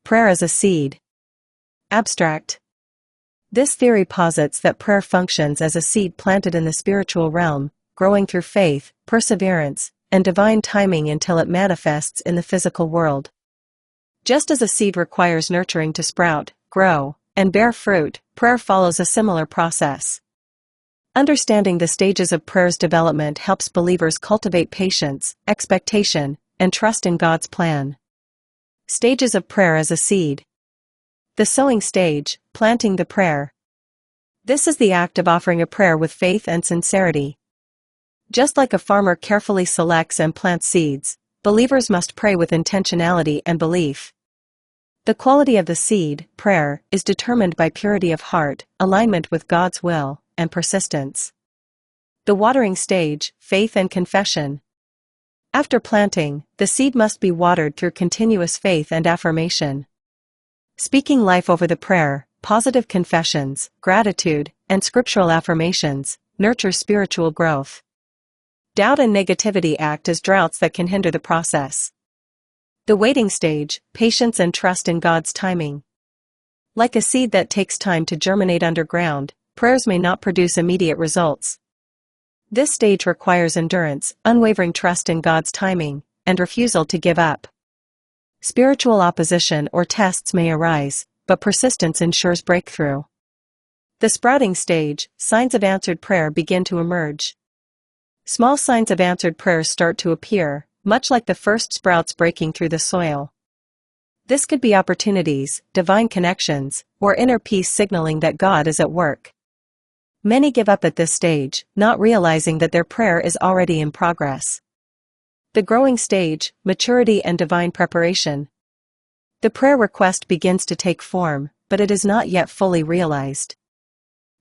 Prayer as a seed. Abstract. This theory posits that prayer functions as a seed planted in the spiritual realm, growing through faith, perseverance, and divine timing until it manifests in the physical world. Just as a seed requires nurturing to sprout, grow, and bear fruit, prayer follows a similar process. Understanding the stages of prayer's development helps believers cultivate patience, expectation, and trust in God's plan. Stages of prayer as a seed. The sowing stage, planting the prayer. This is the act of offering a prayer with faith and sincerity. Just like a farmer carefully selects and plants seeds, believers must pray with intentionality and belief. The quality of the seed, prayer, is determined by purity of heart, alignment with God's will, and persistence. The watering stage, faith and confession. After planting, the seed must be watered through continuous faith and affirmation. Speaking life over the prayer, positive confessions, gratitude, and scriptural affirmations nurture spiritual growth. Doubt and negativity act as droughts that can hinder the process. The waiting stage, patience and trust in God's timing. Like a seed that takes time to germinate underground, prayers may not produce immediate results. This stage requires endurance, unwavering trust in God's timing, and refusal to give up. Spiritual opposition or tests may arise, but persistence ensures breakthrough. The sprouting stage, signs of answered prayer begin to emerge. Small signs of answered prayer start to appear, much like the first sprouts breaking through the soil. This could be opportunities, divine connections, or inner peace signaling that God is at work. Many give up at this stage, not realizing that their prayer is already in progress. The growing stage, maturity and divine preparation. The prayer request begins to take form, but it is not yet fully realized.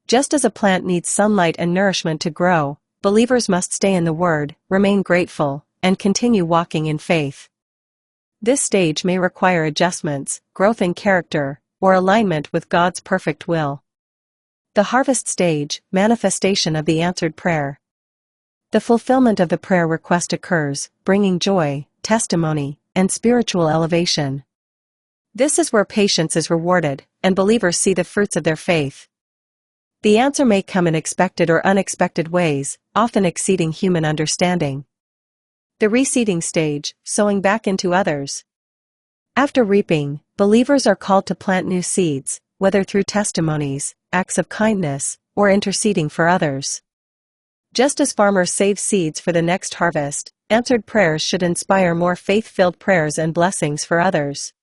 Just as a plant needs sunlight and nourishment to grow, believers must stay in the Word, remain grateful, and continue walking in faith. This stage may require adjustments, growth in character, or alignment with God's perfect will. The harvest stage, manifestation of the answered prayer. The fulfillment of the prayer request occurs, bringing joy, testimony, and spiritual elevation. This is where patience is rewarded, and believers see the fruits of their faith. The answer may come in expected or unexpected ways, often exceeding human understanding. The reseeding stage, sowing back into others. After reaping, believers are called to plant new seeds, whether through testimonies, acts of kindness, or interceding for others. Just as farmers save seeds for the next harvest, answered prayers should inspire more faith-filled prayers and blessings for others.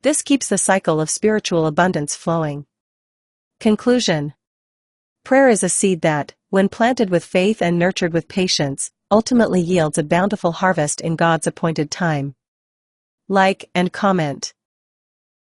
This keeps the cycle of spiritual abundance flowing. Conclusion. Prayer is a seed that, when planted with faith and nurtured with patience, ultimately yields a bountiful harvest in God's appointed time. Like and comment.